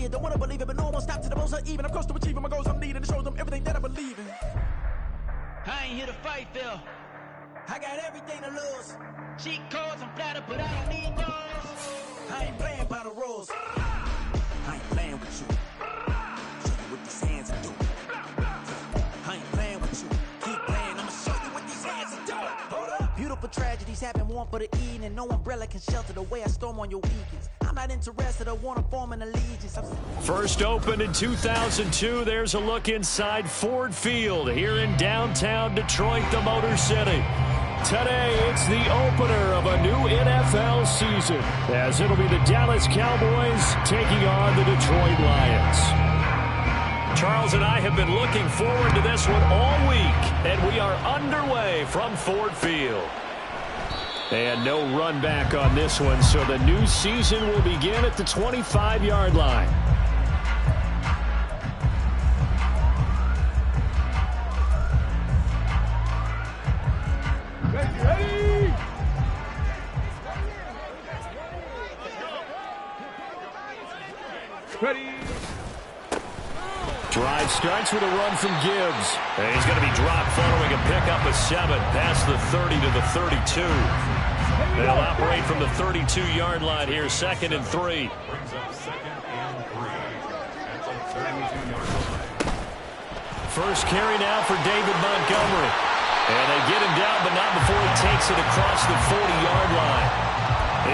see it, don't wanna believe it, but no one stops to the most even. I'm close to achieving my goals I'm needing to show them everything that I believe in. I ain't here to fight, Phil. I got everything to lose. Cheat codes, I'm flattered, but I don't need those. I ain't playing by the rules. I ain't playing with you. Show you what these hands are doing. I ain't playing with you. Keep playing, I'ma show you what these hands are doing. Hold up. Beautiful tragedies happen, one for the evening, and no umbrella can shelter the way I storm on your weekends. I'm not interested, I wanna form an allegiance. First opened in 2002, there's a look inside Ford Field here in downtown Detroit, the Motor City. Today, it's the opener of a new NFL season, as it'll be the Dallas Cowboys taking on the Detroit Lions. Charles and I have been looking forward to this one all week, and we are underway from Ford Field. And no run back on this one, so the new season will begin at the 25-yard line. Ready! Ready! Drive starts with a run from Gibbs. And he's going to be dropped following a pickup of 7 past the 30 to the 32. They'll operate from the 32-yard line here, 2nd and 3. First carry now for David Montgomery. And they get him down, but not before he takes it across the 40-yard line.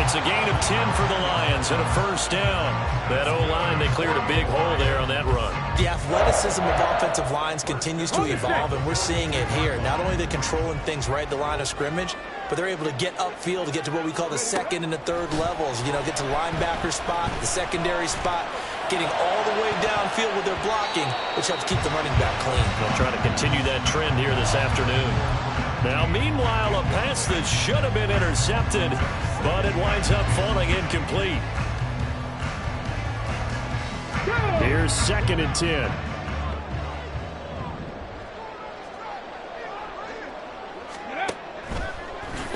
It's a gain of 10 for the Lions and a first down. That O-line, they cleared a big hole there on that run. The athleticism of offensive lines continues to evolve, and we're seeing it here. Not only are they controlling things right at the line of scrimmage, but they're able to get upfield to get to what we call the second and the third levels. You know, get to the linebacker spot, the secondary spot, getting all the way downfield with their blocking, which helps keep the running back clean. They'll try to continue that trend here this afternoon. Now, meanwhile, a pass that should have been intercepted, but it winds up falling incomplete. Here's 2nd and 10.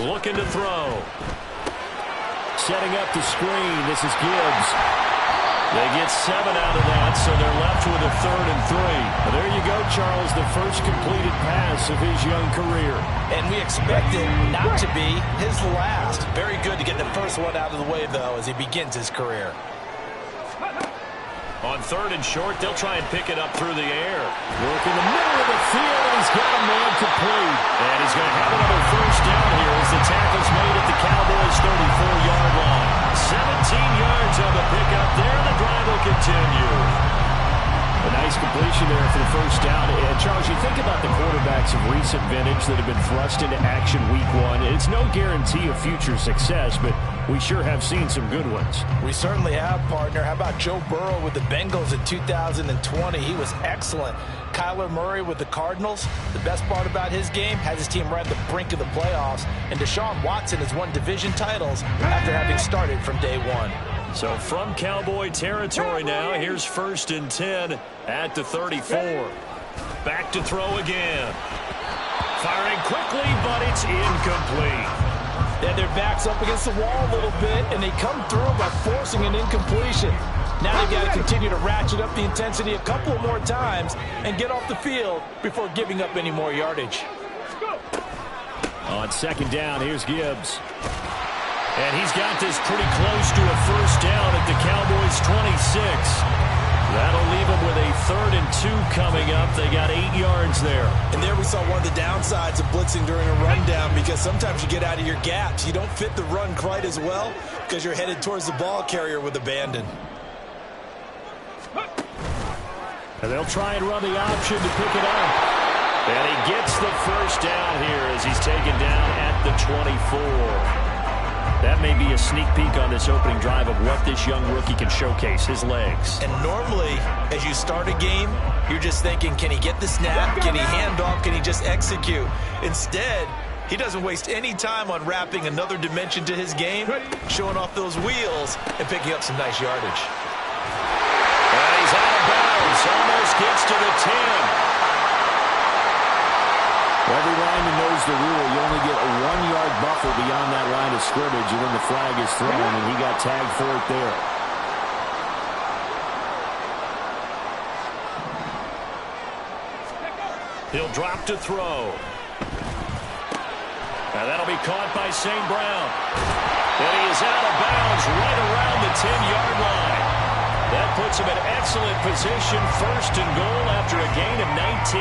Looking to throw. Setting up the screen. This is Gibbs. They get 7 out of that, so they're left with a 3rd and 3. There you go, Charles, the first completed pass of his young career. And we expect it not to be his last. Very good to get the first one out of the way, though, as he begins his career. On 3rd and short, they'll try and pick it up through the air. Work in the middle of the field, and he's got a man complete. And he's going to have another first down here as the tackle's made at the Cowboys' 34-yard line. 17 yards on the pickup there. The drive will continue. A nice completion there for the first down. And Charles, you think about the quarterbacks of recent vintage that have been thrust into action week 1. It's no guarantee of future success, but we sure have seen some good ones. We certainly have, partner. How about Joe Burrow with the Bengals in 2020? He was excellent. Kyler Murray with the Cardinals. The best part about his game, has his team right at the brink of the playoffs. And Deshaun Watson has won division titles after having started from day 1. So from Cowboy territory now, here's 1st and 10 at the 34. Back to throw again. Firing quickly, but it's incomplete. Yeah, their back's up against the wall a little bit, and they come through by forcing an incompletion. Now they've got to continue to ratchet up the intensity a couple more times and get off the field before giving up any more yardage. On 2nd down, here's Gibbs. And he's got this pretty close to a first down at the Cowboys' 26. That'll leave them with a 3rd and 2 coming up. They got 8 yards there. And there we saw one of the downsides of blitzing during a rundown, because sometimes you get out of your gaps. You don't fit the run quite as well because you're headed towards the ball carrier with abandon. And they'll try and run the option to pick it up. And he gets the first down here as he's taken down at the 24. That may be a sneak peek on this opening drive of what this young rookie can showcase, his legs. And normally, as you start a game, you're just thinking, can he get the snap? Can he hand off? Can he just execute? Instead, he doesn't waste any time on wrapping another dimension to his game, showing off those wheels, and picking up some nice yardage. And he's out of bounds. Almost gets to the 10. Every lineman knows the rule. You only get a 1-yard buffer beyond that line of scrimmage, and then the flag is thrown, and he got tagged for it there. He'll drop to throw. And that'll be caught by St. Brown. And he is out of bounds right around the 10-yard line. That puts him in excellent position, first and goal after a gain of 19.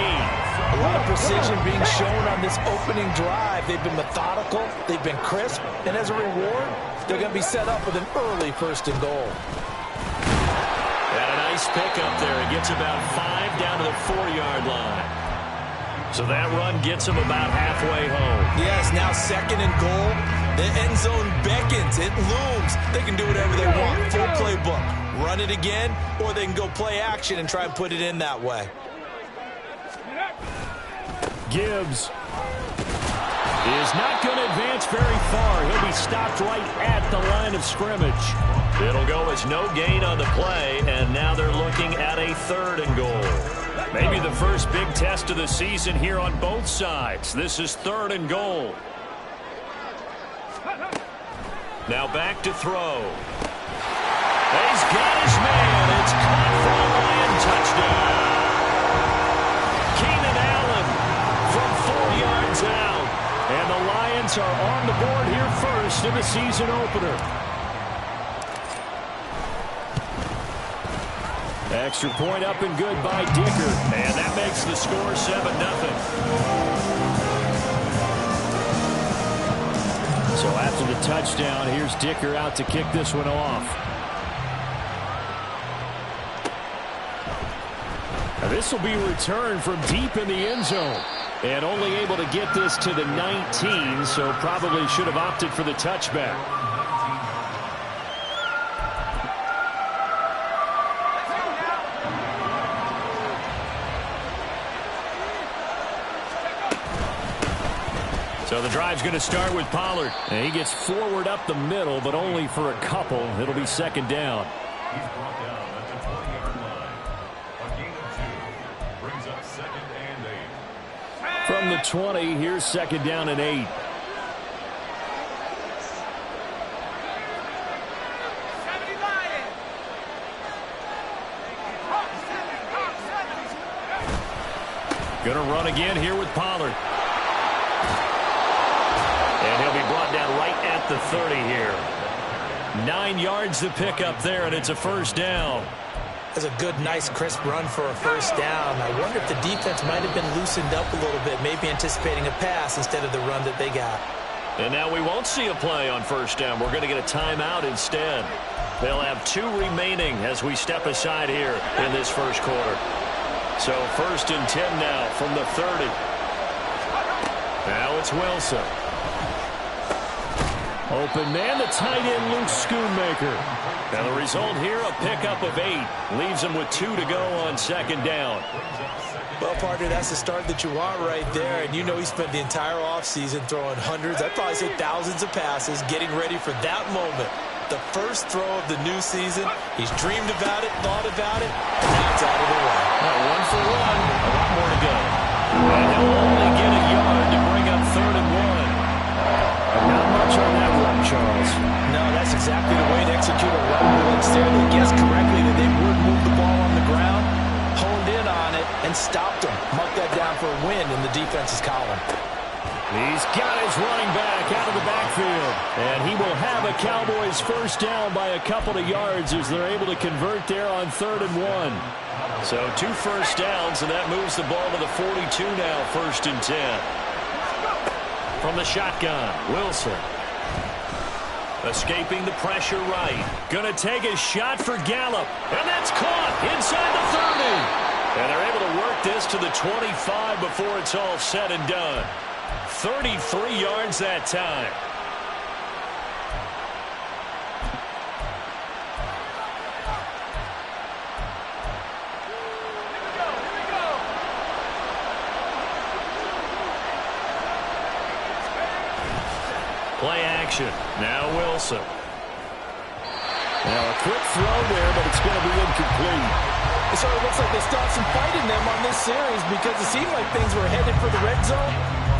A lot of precision being shown on this opening drive. They've been methodical, they've been crisp, and as a reward, they're going to be set up with an early first and goal. And a nice pickup there. It gets about 5 down to the 4-yard line. So that run gets him about halfway home. Yes, now second and goal. The end zone beckons. It looms. They can do whatever they want. Full playbook. Run it again, or they can go play action and try and put it in that way. Gibbs is not going to advance very far. He'll be stopped right at the line of scrimmage. It'll go as no gain on the play, and now they're looking at a 3rd and goal. Maybe the first big test of the season here on both sides. This is 3rd and goal. Now back to throw. He's got his man. It's caught for a Lion touchdown. Keenan Allen from 4 yards out. And the Lions are on the board here first in the season opener. Extra point up and good by Dicker. And that makes the score 7-0. So after the touchdown, here's Dicker out to kick this one off. Now this will be returned from deep in the end zone. And only able to get this to the 19, so probably should have opted for the touchback. So the drive's going to start with Pollard. And he gets forward up the middle, but only for a couple. It'll be 2nd down. He's brought down at the 20-yard line. A gain of 2 brings up 2nd and 8. From the 20, here's 2nd down and 8. Going to run again here with Pollard. And he'll be brought down right at the 30 here. 9 yards to pick up there, and it's a 1st down. That's a good, nice, crisp run for a 1st down. I wonder if the defense might have been loosened up a little bit, maybe anticipating a pass instead of the run that they got. And now we won't see a play on 1st down. We're going to get a timeout instead. They'll have 2 remaining as we step aside here in this first quarter. So 1st and 10 now from the 30. Now it's Wilson. Open man, the tight end, Luke Schoonmaker. And the result here, a pickup of 8. Leaves him with 2 to go on 2nd down. Well, partner, that's the start that you want right there. And you know he spent the entire offseason throwing hundreds, I'd probably say thousands of passes, getting ready for that moment. The first throw of the new season. He's dreamed about it, thought about it, and now it's out of the way. Now 1 for 1, a lot more to go. And he'll only get a yard to bring up 3rd and 1. Not much on that run, Charles. No, that's exactly the way to execute a run blitz there. They guessed correctly that they would move the ball on the ground, honed in on it, and stopped them. Mark that down for a win in the defense's column. He's got his running back out of the backfield. And he will have a Cowboys 1st down by a couple of yards as they're able to convert there on 3rd and 1. So 2 1st downs, and that moves the ball to the 42 now, 1st and 10. From the shotgun, Wilson. Escaping the pressure right. Going to take a shot for Gallup. And that's caught inside the 30. And they're able to work this to the 25 before it's all said and done. 33 yards that time. Play action. Now Wilson. Now a quick throw there, but it's going to be incomplete. It sort of looks like they still have some fight in them on this series because it seemed like things were headed for the red zone.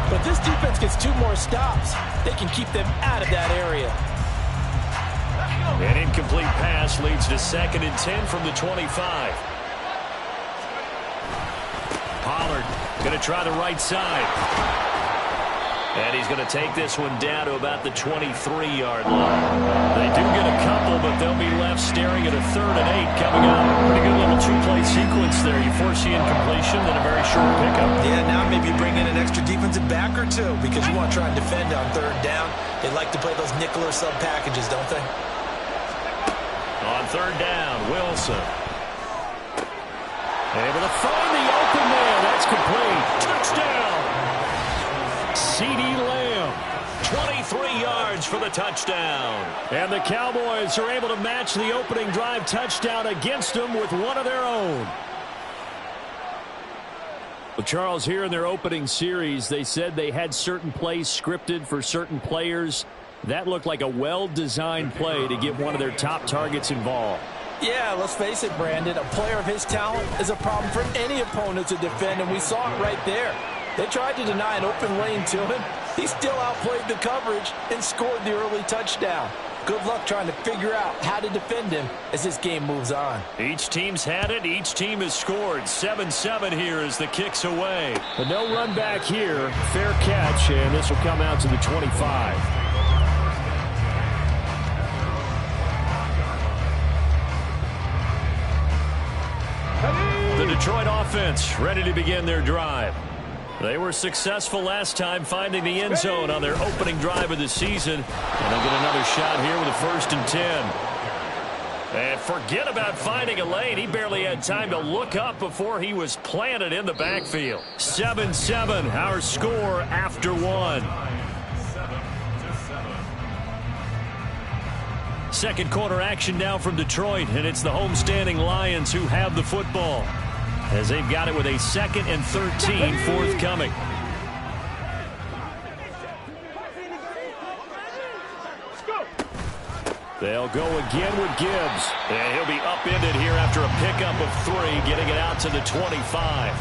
But this defense gets 2 more stops. They can keep them out of that area. An incomplete pass leads to 2nd and 10 from the 25. Pollard Going to try the right side. And he's going to take this one down to about the 23-yard line. They do get a couple, but they'll be left staring at a 3rd and 8 coming up. Pretty good little two-play sequence there. You foresee incompletion, then a very short pickup. Yeah, now maybe you bring in an extra defensive back or two because you want to try and defend on 3rd down. They like to play those nickel or sub packages, don't they? On 3rd down, Wilson. Able to find the open man. That's complete. Touchdown. CeeDee Lamb, 23 yards for the touchdown. And the Cowboys are able to match the opening drive touchdown against them with one of their own. Well, Charles, here in their opening series, they said they had certain plays scripted for certain players. That looked like a well-designed play to get one of their top targets involved. Yeah, let's face it, Brandon. A player of his talent is a problem for any opponent to defend, and we saw it right there. They tried to deny an open lane to him. He still outplayed the coverage and scored the early touchdown. Good luck trying to figure out how to defend him as this game moves on. Each team's had it. Each team has scored. 7-7 here as the kick's away. But no run back here. Fair catch, and this will come out to the 25. The Detroit offense ready to begin their drive. They were successful last time finding the end zone on their opening drive of the season. And they'll get another shot here with a 1st and 10. And forget about finding a lane. He barely had time to look up before he was planted in the backfield. 7-7, our score after 1. Second quarter action now from Detroit, and it's the homestanding Lions who have the football, as they've got it with a 2nd and 13 forthcoming. They'll go again with Gibbs. And he'll be upended here after a pickup of 3, getting it out to the 25.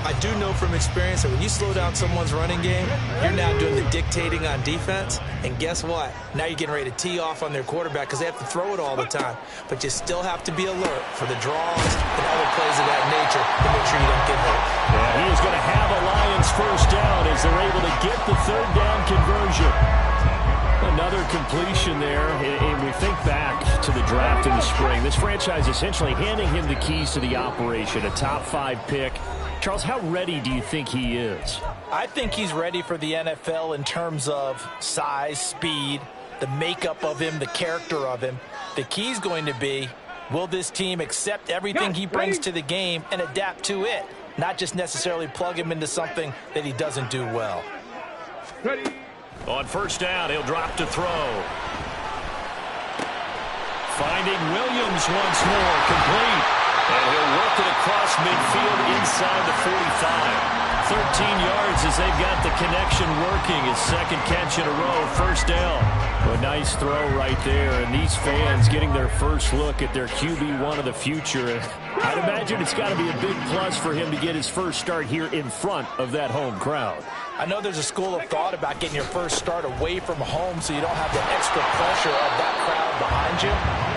I do know from experience that when you slow down someone's running game, you're now doing the dictating on defense. And guess what? Now you're getting ready to tee off on their quarterback because they have to throw it all the time. But you still have to be alert for the draws and other plays of that nature to make sure you don't get hurt. Yeah, he is going to have a Lions 1st down as they're able to get the 3rd down conversion. Another completion there, and we think back to the draft in the spring. This franchise essentially handing him the keys to the operation, a top 5 pick. Charles, how ready do you think he is? I think he's ready for the NFL in terms of size, speed, the makeup of him, the character of him. The key's going to be, will this team accept everything he brings to the game and adapt to it, not just necessarily plug him into something that he doesn't do well. On 1st down, he'll drop to throw. Finding Williams once more, complete. And he'll work it across midfield inside the 45. 13 yards as they've got the connection working. His 2nd catch in a row, 1st down. A nice throw right there. And these fans getting their first look at their QB1 of the future. I'd imagine it's got to be a big plus for him to get his first start here in front of that home crowd. I know there's a school of thought about getting your first start away from home so you don't have the extra pressure of that crowd behind you.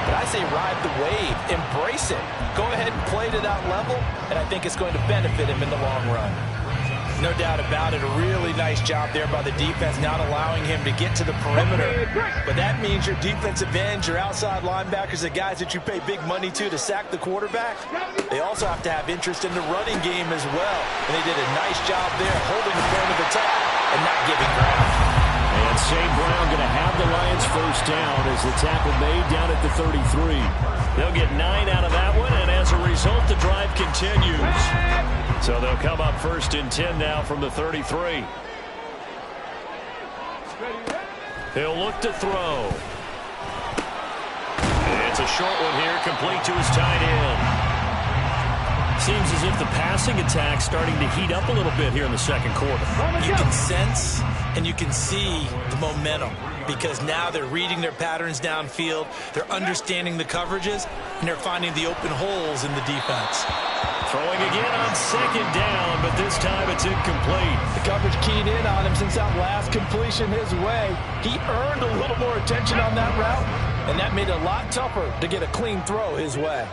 But I say ride the wave, embrace it. Go ahead and play to that level, and I think it's going to benefit him in the long run. No doubt about it, a really nice job there by the defense, not allowing him to get to the perimeter. But that means your defensive ends, your outside linebackers, the guys that you pay big money to sack the quarterback, they also have to have interest in the running game as well. And they did a nice job there holding the point of attack and not giving ground. And St. Brown going to have the Lions 1st down as the tackle made down at the 33. They'll get 9 out of that one, and as a result, the drive continues. So they'll come up 1st and 10 now from the 33. He'll look to throw. It's a short one here, complete to his tight end. Seems as if the passing attack's starting to heat up a little bit here in the 2nd quarter. You can sense and you can see the momentum because now they're reading their patterns downfield, they're understanding the coverages, and they're finding the open holes in the defense. Throwing again on 2nd down, but this time it's incomplete. The coverage keyed in on him since that last completion his way. He earned a little more attention on that route, and that made it a lot tougher to get a clean throw his way.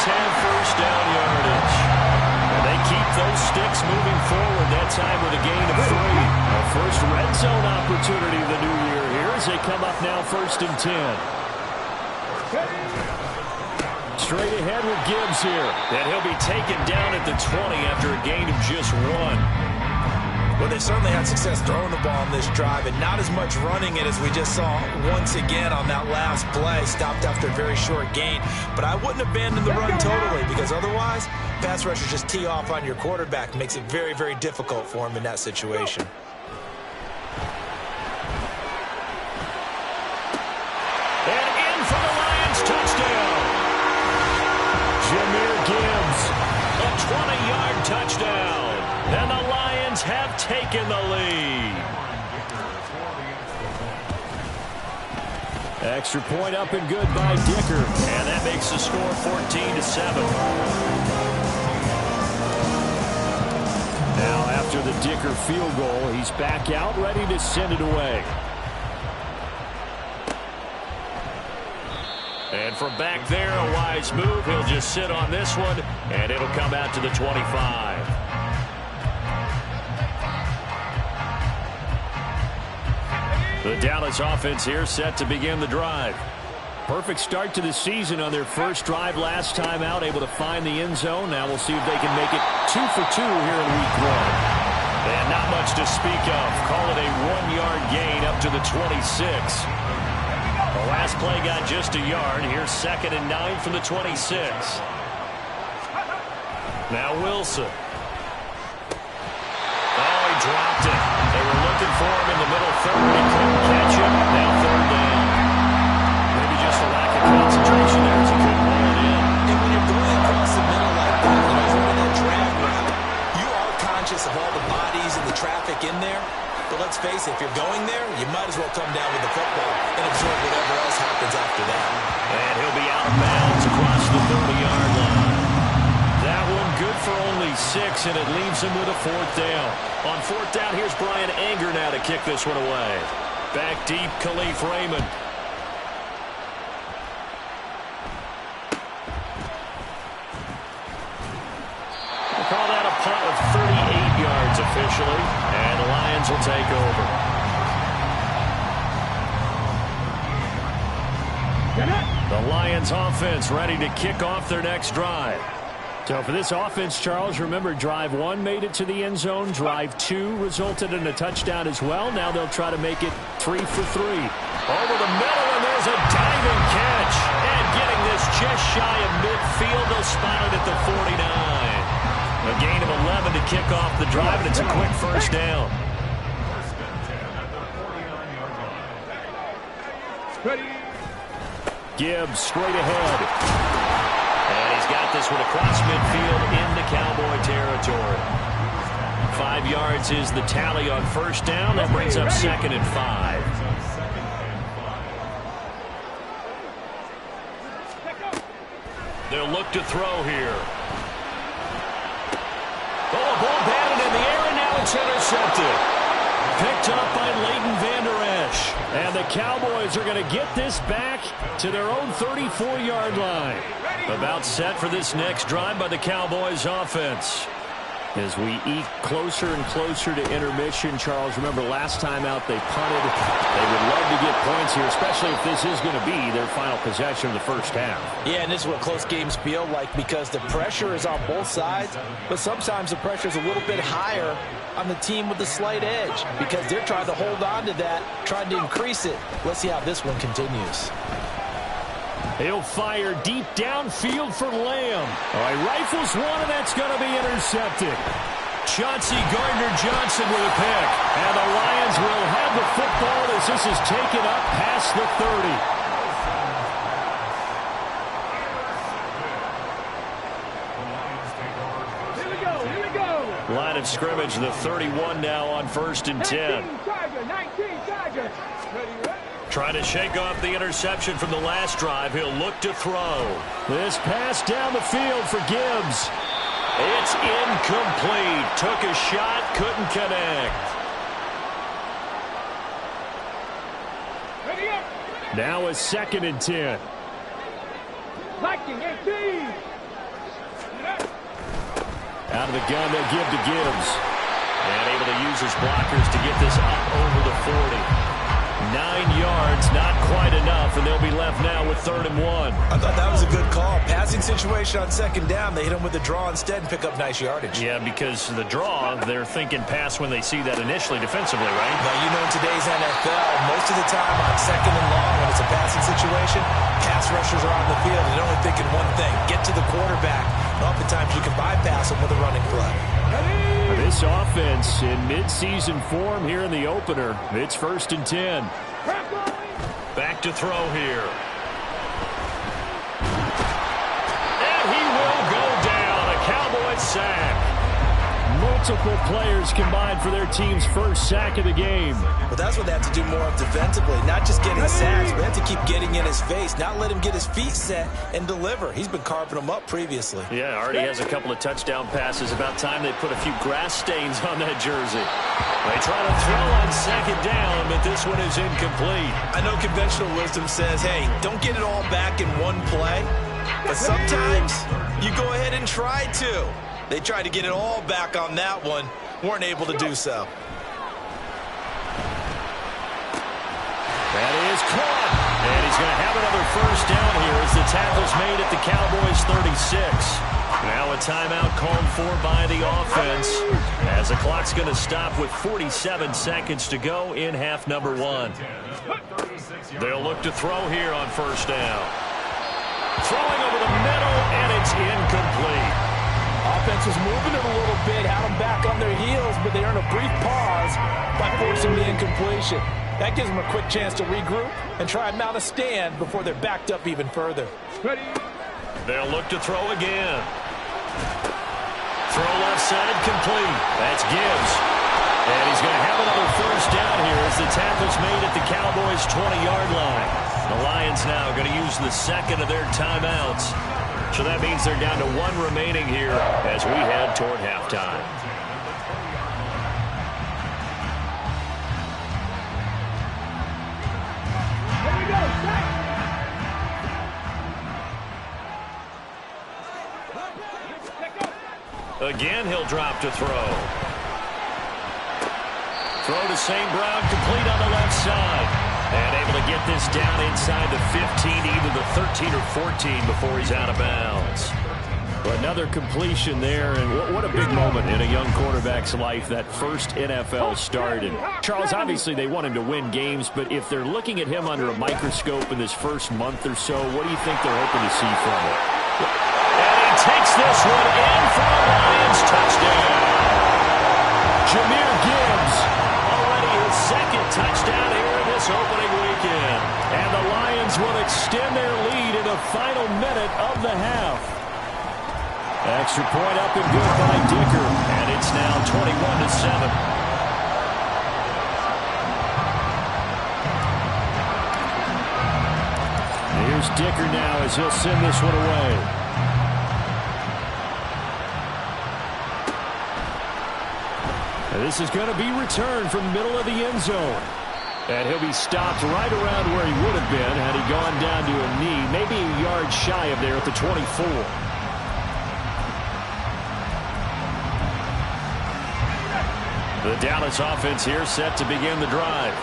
Lions have first down yardage. And they keep those sticks moving forward, that time with a gain of 3. A first red zone opportunity of the new year here as they come up now 1st and 10. Straight ahead with Gibbs here. And he'll be taken down at the 20 after a gain of just 1. Well, they certainly had success throwing the ball on this drive and not as much running it as we just saw once again on that last play. Stopped after a very short gain. But I wouldn't abandon the run totally because otherwise, pass rushers just tee off on your quarterback. Makes it very, very difficult for him in that situation. And in for the Lions touchdown. Jahmyr Gibbs, a 20-yard touchdown. And the Lions have taken the lead. Extra point up and good by Dicker. And that makes the score 14-7. Now after the Dicker field goal, he's back out ready to send it away. And from back there, a wise move. He'll just sit on this one, and it'll come out to the 25. The Dallas offense here set to begin the drive. Perfect start to the season on their first drive last time out, able to find the end zone. Now we'll see if they can make it 2 for 2 here in week 1. And not much to speak of. Call it a 1-yard gain up to the 26. The last play got just a yard. Here's 2nd and 9 from the 26. Now Wilson. Oh, he dropped it. They were looking for him in the middle third. He couldn't catch him. Now 3rd down. Maybe just a lack of concentration there as he couldn't roll it in. And when you're going across the middle like that, running that drag route, you are conscious of all the bodies and the traffic in there. But let's face it, if you're going there, you might as well come down with the football and absorb whatever else happens after that. And he'll be out of bounds across the 30-yard line. That one good for only 6, and it leaves him with a 4th down. On 4th down, here's Brian Anger now to kick this one away. Back deep, Khalif Raymond. We'll call that a punt of 38 yards officially, and the Lions will take over. The Lions offense ready to kick off their next drive. So for this offense, Charles, remember drive 1 made it to the end zone. Drive 2 resulted in a touchdown as well. Now they'll try to make it 3 for 3. Over the middle, and there's a diving catch. And getting this just shy of midfield, they'll spot it at the 49. A gain of 11 to kick off the drive, and it's a quick first down. Gibbs straight ahead. And he's got this one across midfield into Cowboy territory. 5 yards is the tally on first down. That brings up 2nd and 5. They'll look to throw here. Oh, a ball batted in the air, and now it's intercepted. Picked up by Leighton Vander Esch. And the Cowboys are going to get this back to their own 34-yard line. About set for this next drive by the Cowboys offense. As we eke closer and closer to intermission, Charles, remember last time out they punted. They would love to get points here, especially if this is going to be their final possession of the first half. Yeah, and this is what close games feel like because the pressure is on both sides, but sometimes the pressure is a little bit higher on the team with the slight edge because they're trying to hold on to that, trying to increase it. Let's see how this one continues. He'll fire deep downfield for Lamb. All right, rifles one, and that's going to be intercepted. Chauncey Gardner-Johnson with a pick. And the Lions will have the football as this is taken up past the 30. Here we go. Line of scrimmage, the 31 now on 1st and 10. 19 Chargers. Ready. Trying to shake off the interception from the last drive. He'll look to throw. This pass down the field for Gibbs. It's incomplete. Took a shot, couldn't connect. Ready up. Now a 2nd and 10. Liking 18. Out of the gun, they'll give to Gibbs. And able to use his blockers to get this up over the 40. 9 yards, not quite enough, and they'll be left now with 3rd and 1. I thought that was a good call. Passing situation on 2nd down. They hit him with the draw instead and pick up nice yardage. Yeah, because the draw, they're thinking pass when they see that initially defensively, right? Now, you know, in today's NFL, most of the time on 2nd and long, when it's a passing situation, pass rushers are on the field, and they're only thinking one thing, get to the quarterback. And oftentimes you can bypass them with a running play. This offense in midseason form here in the opener. It's 1st and 10. Back to throw here. And he will go down. A Cowboys sack. Multiple players combined for their team's first sack of the game. But that's what they have to do more of defensively. Not just getting sacks, but they have to keep getting in his face. Not let him get his feet set and deliver. He's been carving them up previously. Yeah, already has a couple of touchdown passes. About time they put a few grass stains on that jersey. They try to throw on 2nd down, but this one is incomplete. I know conventional wisdom says, hey, don't get it all back in one play. But sometimes you go ahead and try to. They tried to get it all back on that one. Weren't able to do so. That is caught. And he's going to have another 1st down here as the tackle's made at the Cowboys' 36. Now a timeout called for by the offense as the clock's going to stop with 47 seconds to go in half number 1. They'll look to throw here on 1st down. Throwing over the middle, and it's incomplete. Offense was moving it a little bit, had them back on their heels, but they earned a brief pause by forcing the incompletion. That gives them a quick chance to regroup and try and mount a stand before they're backed up even further. They'll look to throw again. Throw left side complete. That's Gibbs. And he's going to have another 1st down here as the tackle's made at the Cowboys' 20-yard line. The Lions now going to use the 2nd of their timeouts. So that means they're down to 1 remaining here as we head toward halftime. Again, he'll drop to throw. Throw to St. Brown, complete on the left side. And able to get this down inside the 15, either the 13 or 14 before he's out of bounds. Another completion there, and what a big moment in a young quarterback's life, that first NFL start. And Charles, obviously they want him to win games, but if they're looking at him under a microscope in this first month or so, what do you think they're hoping to see from him? And he takes this one in for a Lions touchdown. Jameer Gibbs, already his 2nd touchdown here in this opening weekend. And the Lions will extend their lead in the final minute of the half. Extra point up and good by Dicker. And it's now 21-7. Here's Dicker now as he'll send this one away. This is going to be returned from the middle of the end zone. And he'll be stopped right around where he would have been had he gone down to a knee, maybe a yard shy of there at the 24. The Dallas offense here set to begin the drive.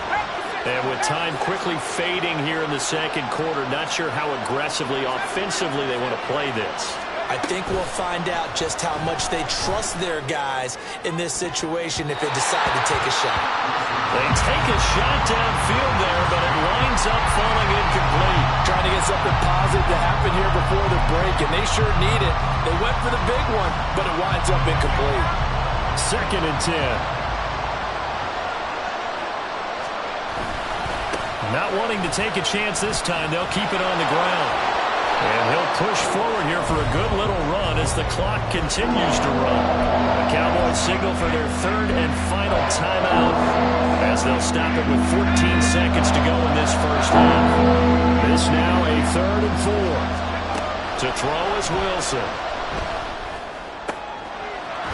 And with time quickly fading here in the 2nd quarter, not sure how aggressively, offensively they want to play this. I think we'll find out just how much they trust their guys in this situation if they decide to take a shot. They take a shot downfield there, but it winds up falling incomplete. Trying to get something positive to happen here before the break, and they sure need it. They went for the big one, but it winds up incomplete. 2nd and 10. Not wanting to take a chance this time, they'll keep it on the ground. And he'll push forward here for a good little run as the clock continues to run. The Cowboys signal for their 3rd and final timeout as they'll stop it with 14 seconds to go in this first half. This now a 3rd and 4. To throw is Wilson.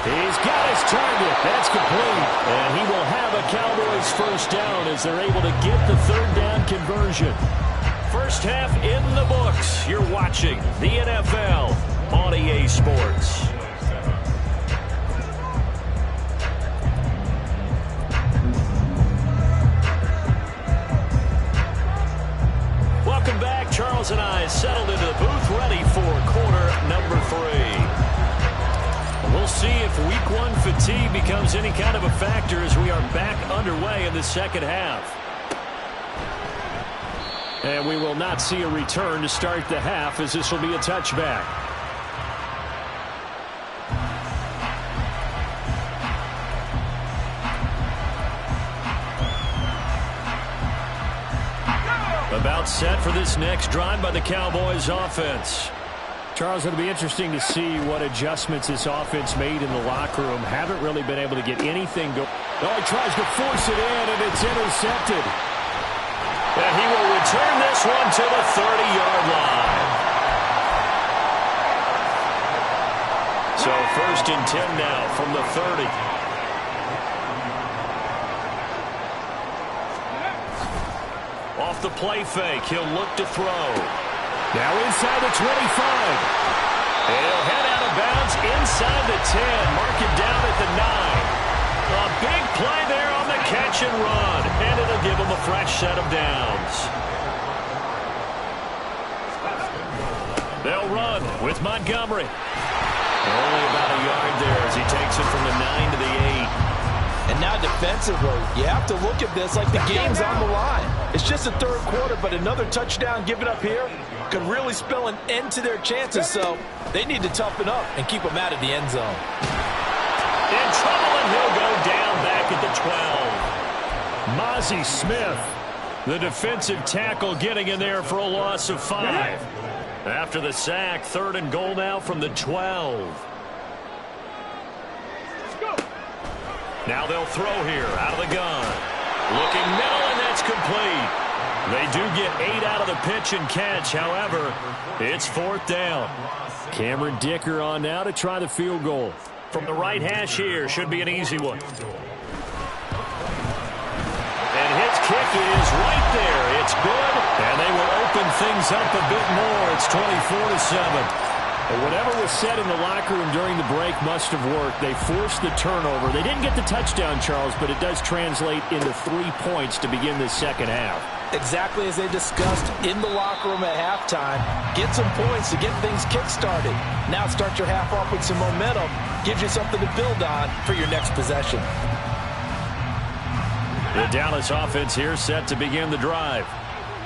He's got his target. That's complete. And he will have a Cowboys 1st down as they're able to get the 3rd down conversion. First half in the books. You're watching the NFL on EA Sports. fatigue becomes any kind of a factor as we are back underway in the second half. And we will not see a return to start the half, as this will be a touchback. About set for this next drive by the Cowboys offense. Charles, it'll be interesting to see what adjustments this offense made in the locker room. Haven't really been able to get anything going. Oh, he tries to force it in, and it's intercepted. And he will return this one to the 30-yard line. So 1st and 10 now from the 30. Off the play fake, he'll look to throw. Now inside the 25. And he'll head out of bounds inside the 10. Mark it down at the 9. A big play there on the catch and run. And it'll give him a fresh set of downs. They'll run with Montgomery. Only about a yard there as he takes it from the 9 to the 8. And now defensively, you have to look at this like the game's on the line. It's just the third quarter, but another touchdown given up here could really spell an end to their chances, so they need to toughen up and keep them out of the end zone. In trouble, and he'll go down back at the 12. Mozzie Smith, the defensive tackle, getting in there for a loss of 5. After the sack, 3rd and goal now from the 12. Now they'll throw here out of the gun. Looking middle, and that's complete. They do get 8 out of the pitch and catch. However, it's 4th down. Cameron Dicker on now to try the field goal. From the right hash here, should be an easy one. And his kick is right there. It's good, and they will open things up a bit more. It's 24-7. And whatever was said in the locker room during the break must have worked. They forced the turnover. They didn't get the touchdown, Charles, but it does translate into 3 points to begin this second half. Exactly as they discussed in the locker room at halftime. Get some points to get things kick-started. Now start your half off with some momentum. Gives you something to build on for your next possession. The Dallas offense here set to begin the drive.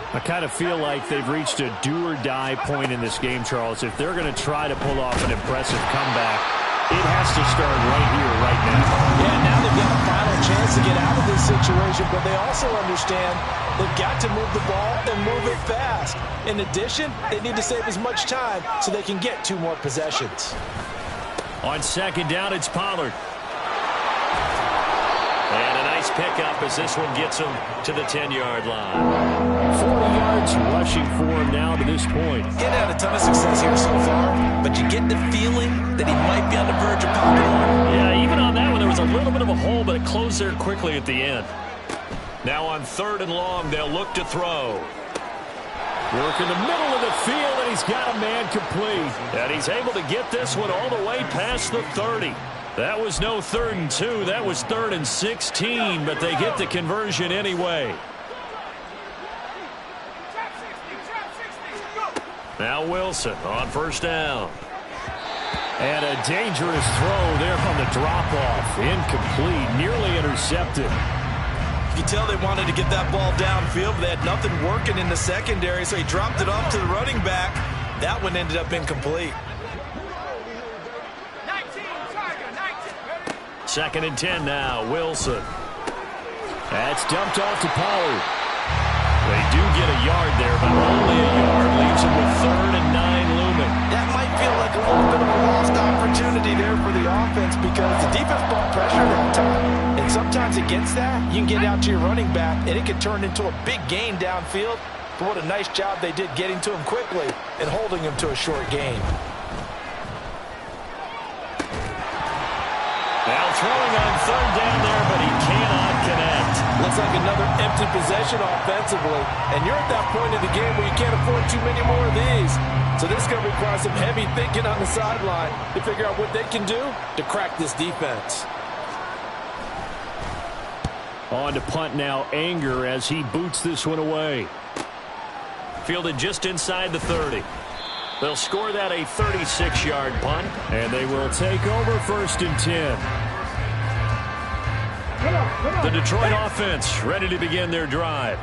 I kind of feel like they've reached a do-or-die point in this game, Charles. If they're going to try to pull off an impressive comeback, it has to start right here, right now. Yeah, now they've got a final chance to get out of this situation, but they also understand they've got to move the ball and move it fast. In addition, they need to save as much time so they can get 2 more possessions. On 2nd down, it's Pollard. And a nice pickup as this one gets him to the 10-yard line. 40 yards rushing for him now to this point. Getting had a ton of success here so far, but you get the feeling that he might be on the verge of popping one. Yeah, even on that one, there was a little bit of a hole, but it closed there quickly at the end. Now on 3rd and long, they'll look to throw. Work in the middle of the field, and he's got a man complete. And he's able to get this one all the way past the 30. That was no 3rd and 2. That was 3rd and 16, but they get the conversion anyway. Now Wilson on 1st down. And a dangerous throw there on the drop-off. Incomplete, nearly intercepted. You can tell they wanted to get that ball downfield, but they had nothing working in the secondary, so he dropped it off to the running back. That one ended up incomplete. 2nd and 10 now, Wilson. That's dumped off to Pollard. They do get a yard there, but only a yard. Leaves them with 3rd and 9 looming. That might feel like a little bit of a lost opportunity there for the offense because the defense brought pressure that time. And sometimes against that, you can get out to your running back, and it can turn into a big gain downfield. But what a nice job they did getting to him quickly and holding him to a short gain. Now throwing on 3rd down there, but he cannot connect. Looks like another empty possession offensively. And you're at that point in the game where you can't afford too many more of these. So this is going to require some heavy thinking on the sideline to figure out what they can do to crack this defense. On to punt now, Anger, as he boots this one away. Fielded just inside the 30. They'll score that a 36-yard punt, and they will take over 1st and 10. The Detroit offense ready to begin their drive.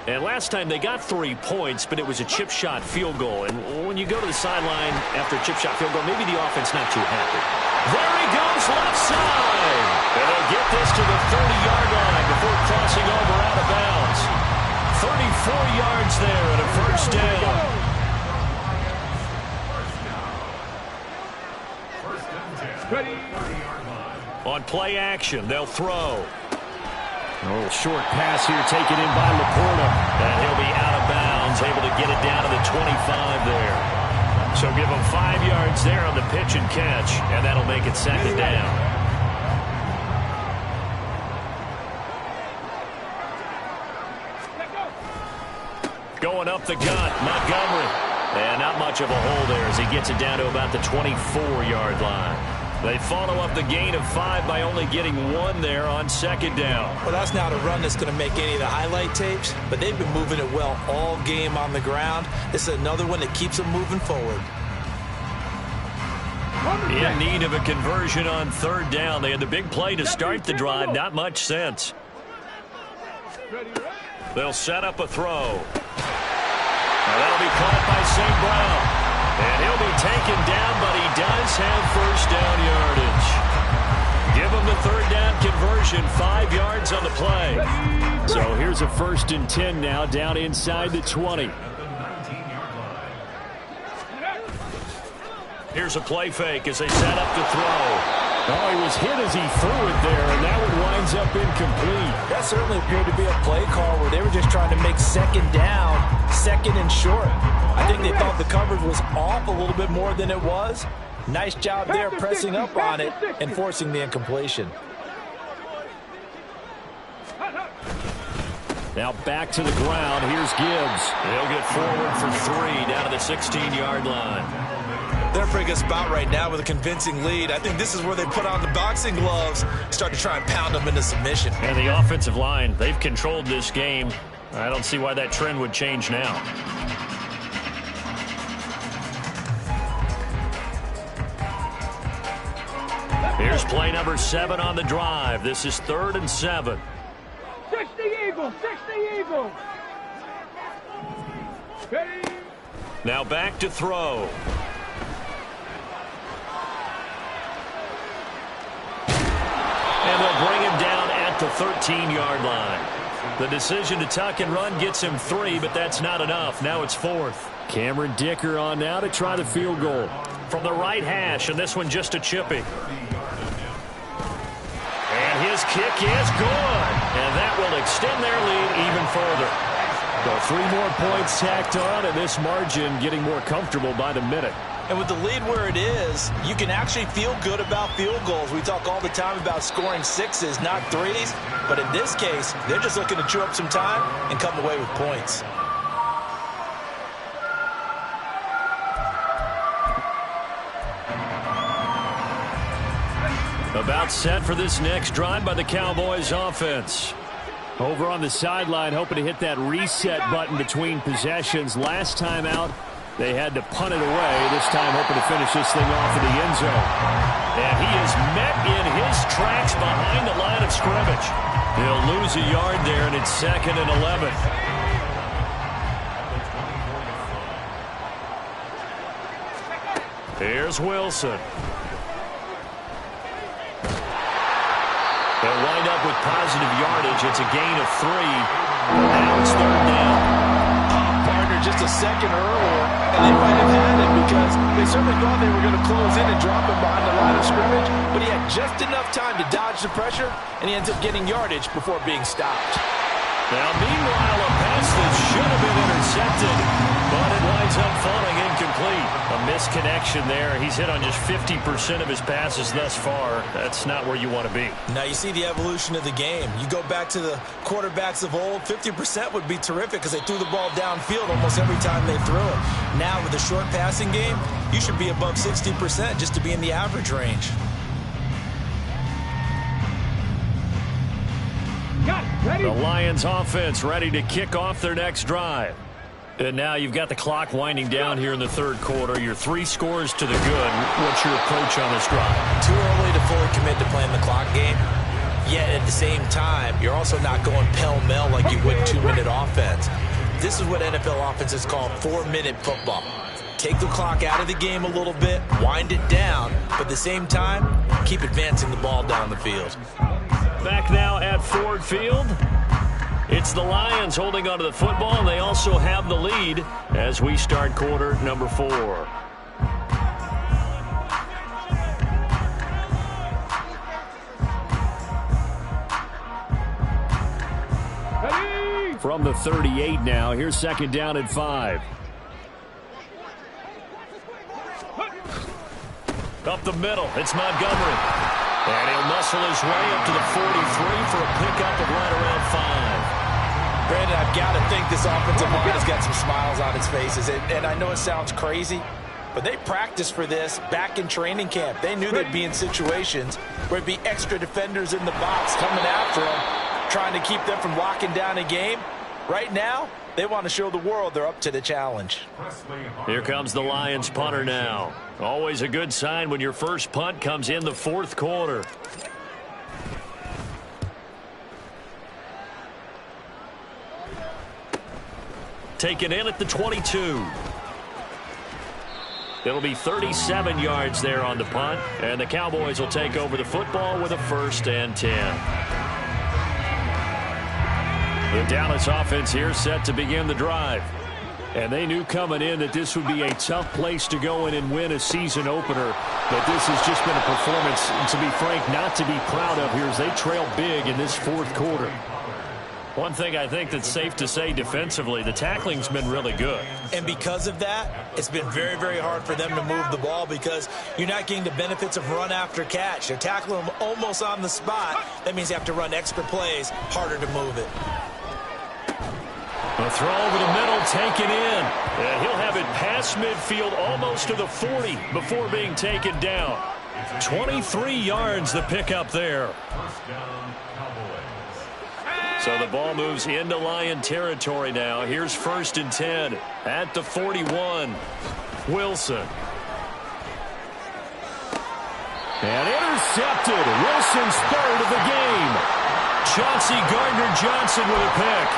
And last time they got 3 points, but it was a chip shot field goal. And when you go to the sideline after a chip shot field goal, maybe the offense not too happy. There he goes left side. And they'll get this to the 30-yard line before crossing over out of bounds. 34 yards there and a first down. On play action, they'll throw. A little short pass here taken in by Laporta. And he'll be out of bounds, able to get it down to the 25 there. So give him 5 yards there on the pitch and catch, and that'll make it second down. Going up the gut, Montgomery. And not much of a hole there as he gets it down to about the 24-yard line. They follow up the gain of 5 by only getting 1 there on second down. Well, that's not a run that's going to make any of the highlight tapes, but they've been moving it well all game on the ground. This is another one that keeps them moving forward. In need of a conversion on third down. They had the big play to start the drive. Not much sense. They'll set up a throw. Now that'll be caught by St. Brown. And he'll be taken down, but he does have first down yardage. Give him the third down conversion, 5 yards on the play. So here's a 1st and 10 now, down inside the 20. Here's a play fake as they set up to throw. Oh, he was hit as he threw it there, and that one winds up incomplete. That certainly appeared to be a play call where they were just trying to make second down, second and short. I think they thought the coverage was off a little bit more than it was. Nice job there pressing up on it and forcing the incompletion. Now back to the ground. Here's Gibbs. He'll get forward for 3 down to the 16-yard line. They're in a pretty good spot right now with a convincing lead. I think this is where they put on the boxing gloves, start to try and pound them into submission. And the offensive line, they've controlled this game. I don't see why that trend would change now. Here's play number 7 on the drive. This is 3rd and 7. 60 Eagles, 60 Eagles. Ready. Now back to throw. And they'll bring him down at the 13-yard line. The decision to tuck and run gets him 3, but that's not enough. Now it's 4th. Cameron Dicker on now to try the field goal. From the right hash, and this one just a chippy. And his kick is good. And that will extend their lead even further. So 3 more points tacked on, and this margin getting more comfortable by the minute. And with the lead where it is, you can actually feel good about field goals. We talk all the time about scoring 6s, not 3s. But in this case, they're just looking to chew up some time and come away with points. About set for this next drive by the Cowboys offense. Over on the sideline, hoping to hit that reset button between possessions. Last time out, they had to punt it away. This time hoping to finish this thing off in the end zone. And he is met in his tracks behind the line of scrimmage. He'll lose a yard there, and it's 2nd and 11. Here's Wilson. They'll wind up with positive yardage. It's a gain of 3. Now it's 3rd down. Partner just a second earlier, and they might have had it because they certainly thought they were going to close in and drop him behind the line of scrimmage, but he had just enough time to dodge the pressure, and he ends up getting yardage before being stopped. Now, meanwhile, a pass that should have been intercepted, but it winds up falling incomplete. A misconnection there. He's hit on just 50% of his passes thus far. That's not where you want to be. Now you see the evolution of the game. You go back to the quarterbacks of old, 50% would be terrific because they threw the ball downfield almost every time they threw it. Now with the short passing game, you should be above 60% just to be in the average range. The Lions offense ready to kick off their next drive. And now you've got the clock winding down here in the 3rd quarter. Your 3 scores to the good. What's your approach on this drive? Too early to fully commit to playing the clock game. yet at the same time, you're also not going pell-mell like you would 2-minute offense. This is what NFL offenses call 4-minute football. Take the clock out of the game a little bit, wind it down, but at the same time, keep advancing the ball down the field. Back now at Ford Field. It's the Lions holding onto the football, and they also have the lead as we start quarter number 4. From the 38 now, here's second down and 5. Up the middle, it's Montgomery. And he'll muscle his way up to the 43 for a pickup of right around 5. Brandon, I've got to think this offensive line has got some smiles on its faces. And I know it sounds crazy, but they practiced for this back in training camp. They knew they'd be in situations where there'd be extra defenders in the box coming after them, trying to keep them from locking down a game. Right now, they want to show the world they're up to the challenge. Here comes the Lions punter now. Always a good sign when your first punt comes in the fourth quarter. Taken in at the 22. It'll be 37 yards there on the punt, and the Cowboys will take over the football with a 1st and 10. The Dallas offense here set to begin the drive. And they knew coming in that this would be a tough place to go in and win a season opener. But this has just been a performance, to be frank, not to be proud of here as they trail big in this fourth quarter. One thing I think that's safe to say defensively, the tackling's been really good. And because of that, it's been very, very hard for them to move the ball because you're not getting the benefits of run after catch. They're tackling them almost on the spot. That means they have to run extra plays, harder to move it. A throw over the middle, taken in. And he'll have it past midfield almost to the 40 before being taken down. 23 yards the pickup there. So the ball moves into Lion territory now. Here's 1st and 10 at the 41. Wilson. And intercepted. Wilson's 3rd of the game. Chauncey Gardner-Johnson with a pick.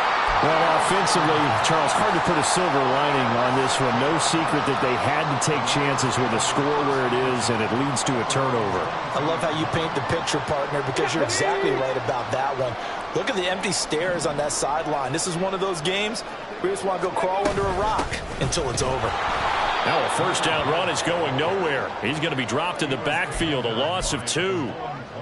Well, offensively, Charles, hard to put a silver lining on this one. No secret that they had to take chances with a score where it is, and it leads to a turnover. I love how you paint the picture, partner, because you're exactly right about that one. Look at the empty stares on that sideline. This is one of those games where you just want to go crawl under a rock until it's over. Now a 1st down run is going nowhere. He's going to be dropped in the backfield, a loss of 2.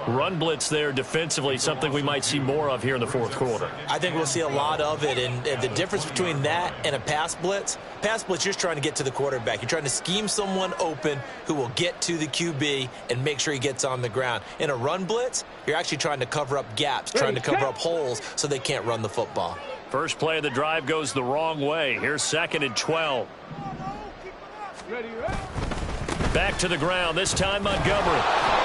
Run blitz there defensively, something we might see more of here in the fourth quarter. I think we'll see a lot of it, and the difference between that and a pass blitz, you're just trying to get to the quarterback. You're trying to scheme someone open who will get to the QB and make sure he gets on the ground. In a run blitz, you're actually trying to cover up gaps, trying to cover up holes so they can't run the football. First play of the drive goes the wrong way. Here's 2nd and 12. Back to the ground, this time Montgomery.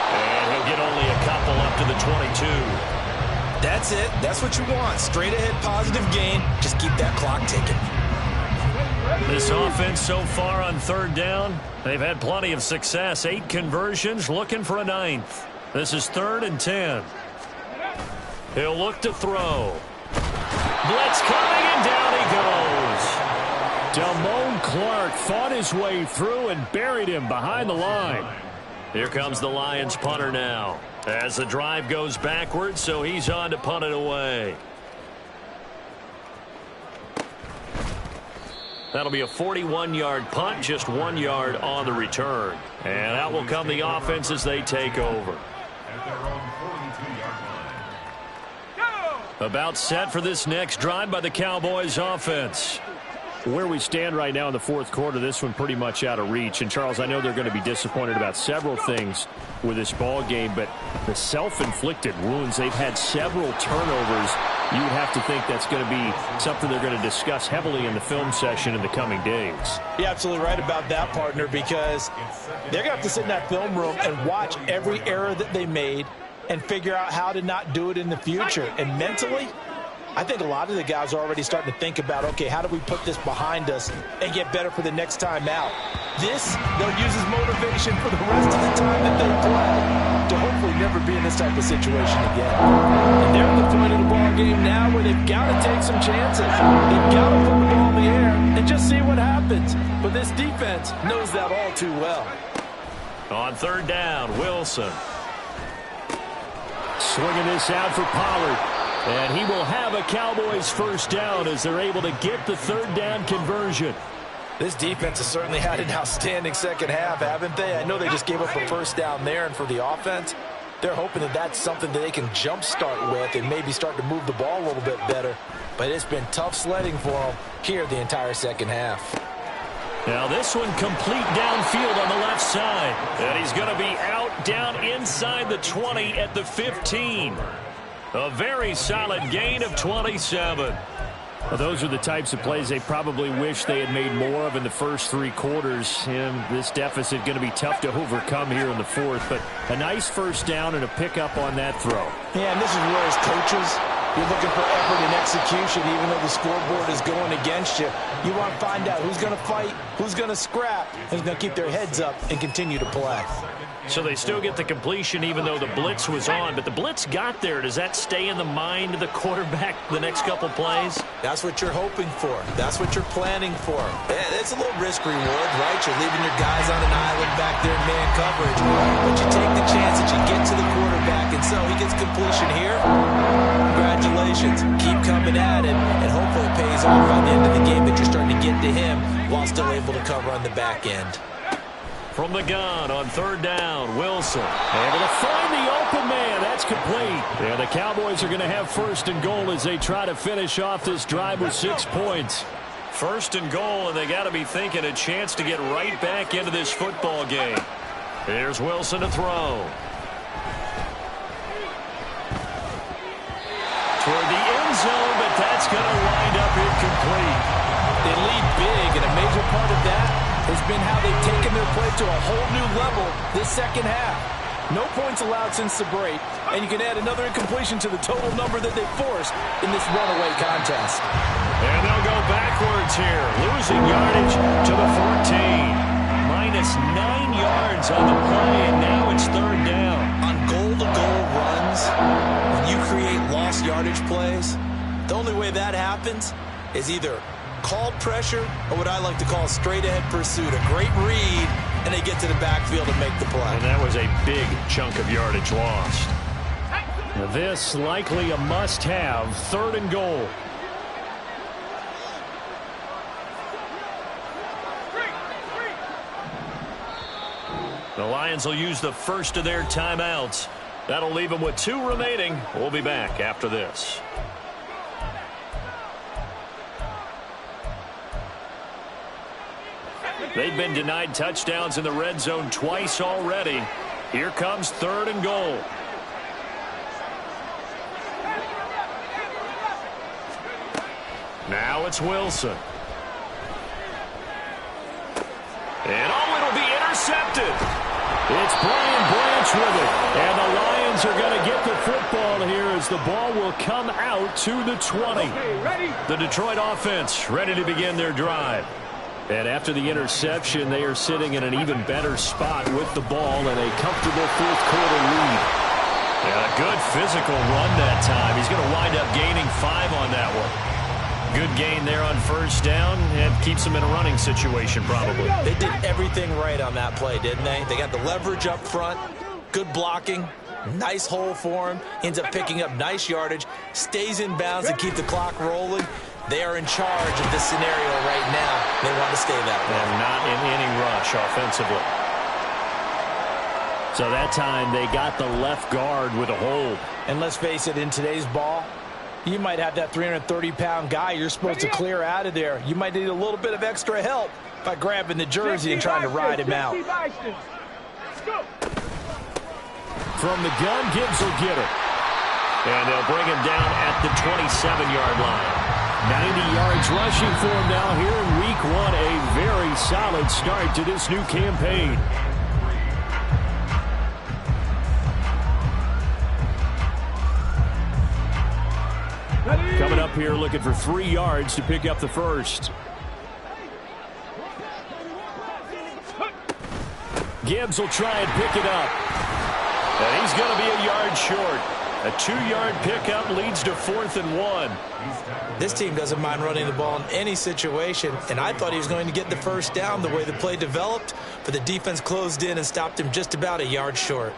And he'll get only a couple up to the 22. That's it. That's what you want. Straight ahead positive gain. Just keep that clock ticking. This offense so far on 3rd down, they've had plenty of success. 8 conversions, looking for a 9th. This is 3rd and 10. He'll look to throw. Blitz coming, and down he goes. Damone Clark fought his way through and buried him behind the line. Here comes the Lions punter now as the drive goes backwards, so he's on to punt it away. That'll be a 41-yard punt, just 1 yard on the return. And out will come the offense as they take over. About set for this next drive by the Cowboys offense. Where we stand right now in the fourth quarter, this one pretty much out of reach. And, Charles, I know they're going to be disappointed about several things with this ball game, but the self-inflicted wounds, they've had several turnovers. You would have to think that's going to be something they're going to discuss heavily in the film session in the coming days. You're absolutely right about that, partner, because they're going to have to sit in that film room and watch every error that they made and figure out how to not do it in the future. And mentally, I think a lot of the guys are already starting to think about, okay, how do we put this behind us and get better for the next time out? This, they'll use as motivation for the rest of the time that they play to hopefully never be in this type of situation again. And they're at the point of the ball game now where they've got to take some chances. They've got to put the ball in the air and just see what happens. But this defense knows that all too well. On third down, Wilson. Swinging this out for Pollard. And he will have a Cowboys first down as they're able to get the third down conversion. This defense has certainly had an outstanding second half, haven't they? I know they just gave up a first down there, and for the offense, they're hoping that that's something that they can jumpstart with and maybe start to move the ball a little bit better. But it's been tough sledding for them here the entire second half. Now this one complete downfield on the left side. And he's going to be out down inside the 20 at the 15. A very solid gain of 27. Well, those are the types of plays they probably wish they had made more of in the first three quarters. And this deficit going to be tough to overcome here in the fourth. But a nice first down and a pickup on that throw. Yeah, and this is where as coaches, you're looking for effort and execution even though the scoreboard is going against you. You want to find out who's going to fight, who's going to scrap, who's going to keep their heads up and continue to play. So they still get the completion even though the blitz was on. But the blitz got there. Does that stay in the mind of the quarterback the next couple plays? That's what you're hoping for. That's what you're planning for. It's a little risk-reward, right? You're leaving your guys on an island back there in man coverage. But you take the chance that you get to the quarterback, and so he gets completion here. Congratulations. Keep coming at it, and hopefully it pays off by the end of the game that you're starting to get to him while still able to cover on the back end. From the gun on third down, Wilson able to find the open man. That's complete. And the Cowboys are going to have first and goal as they try to finish off this drive with 6 points. First and goal, and they got to be thinking a chance to get right back into this football game. Here's Wilson to throw. Toward the end zone, but that's going to wind up incomplete. They lead big, and a major part of that has been how they've taken their play to a whole new level this second half. No points allowed since the break, and you can add another incompletion to the total number that they forced in this runaway contest. And they'll go backwards here, losing yardage to the 14. Minus 9 yards on the play, and now it's third down. On goal-to-goal runs, when you create lost yardage plays, the only way that happens is either called pressure or what I like to call straight-ahead pursuit. A great read, and they get to the backfield and make the play. And that was a big chunk of yardage lost. This likely a must-have, third and goal. The Lions will use the first of their timeouts. That'll leave them with 2 remaining. We'll be back after this. They've been denied touchdowns in the red zone twice already. Here comes third and goal. Now it's Wilson. And it'll be intercepted. It's Brian Branch with it. And the Lions are going to get the football here as the ball will come out to the 20. The Detroit offense ready to begin their drive. And after the interception, they are sitting in an even better spot with the ball and a comfortable fourth-quarter lead. And a good physical run that time. He's going to wind up gaining 5 on that one. Good gain there on first down and keeps him in a running situation probably. They did everything right on that play, didn't they? They got the leverage up front, good blocking, nice hole for him, ends up picking up nice yardage, stays in bounds and keep the clock rolling. They are in charge of this scenario right now. They want to stay that way. And not in any rush offensively. So that time they got the left guard with a hold. And let's face it, in today's ball, you might have that 330-pound guy you're supposed to clear out of there. You might need a little bit of extra help by grabbing the jersey and trying to ride him out. From the gun, Gibbs will get it. And they'll bring him down at the 27-yard line. 90 yards rushing for him now here in week 1. A very solid start to this new campaign. Coming up here looking for 3 yards to pick up the first. Gibbs will try and pick it up. And he's going to be a yard short. A 2-yard pickup leads to 4th and 1. This team doesn't mind running the ball in any situation, and I thought he was going to get the first down the way the play developed, but the defense closed in and stopped him just about a yard short.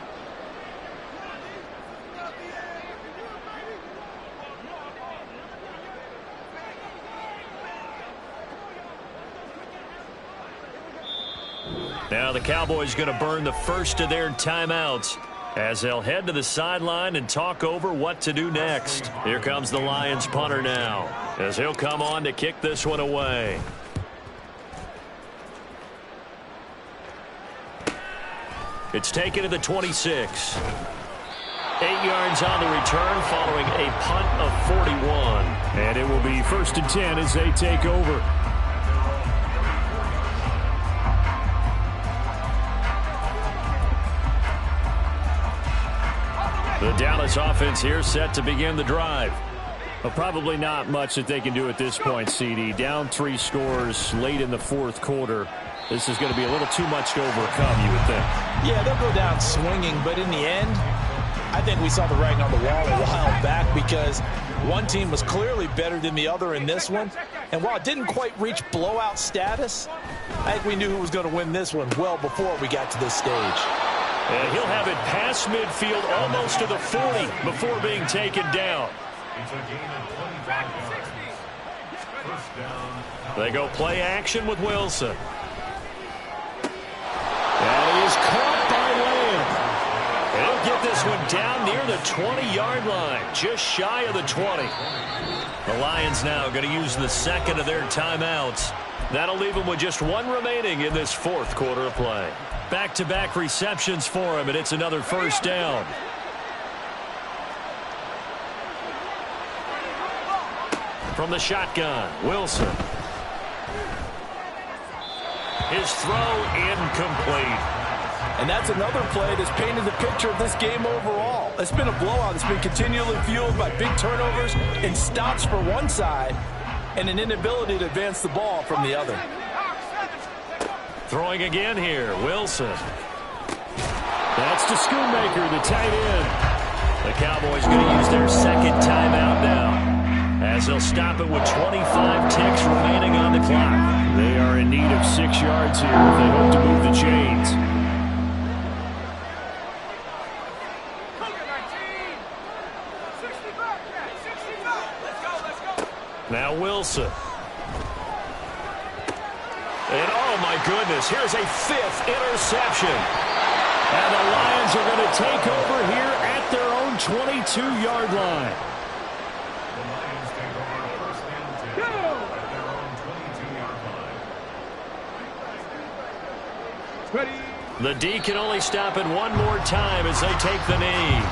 Now the Cowboys going to burn the first of their timeouts as they'll head to the sideline and talk over what to do next. Here comes the Lions punter now as he'll come on to kick this one away. It's taken to the 26. 8 yards on the return following a punt of 41. And it will be 1st and 10 as they take over. The Dallas offense here set to begin the drive. Well, probably not much that they can do at this point, CD. Down 3 scores late in the 4th quarter. This is going to be a little too much to overcome, you would think. Yeah, they'll go down swinging, but in the end, I think we saw the writing on the wall a while back because one team was clearly better than the other in this one. And while it didn't quite reach blowout status, I think we knew who was going to win this one well before we got to this stage. And he'll have it past midfield almost to the 40 before being taken down. It's a gain of 25 yards. First down. They go play action with Wilson. And he's caught by Lamb. He'll get this one down near the 20-yard line, just shy of the 20. The Lions now going to use the second of their timeouts. That'll leave them with just 1 remaining in this 4th quarter of play. Back-to-back receptions for him, and it's another first down. From the shotgun, Wilson. His throw incomplete. And that's another play that's painted the picture of this game overall. It's been a blowout. It's been continually fueled by big turnovers and stops for one side and an inability to advance the ball from the other. Throwing again here, Wilson. That's to Schoonmaker, the tight end. The Cowboys going to use their second timeout now, as they'll stop it with 25 ticks remaining on the clock. They are in need of 6 yards here if they hope to move the chains. Now Wilson. And oh my goodness, here's a 5th interception. And the Lions are going to take over here at their own 22-yard line. The Lions take over first and 10 at their own 22-yard line. Ready. The D can only stop it one more time as they take the knee.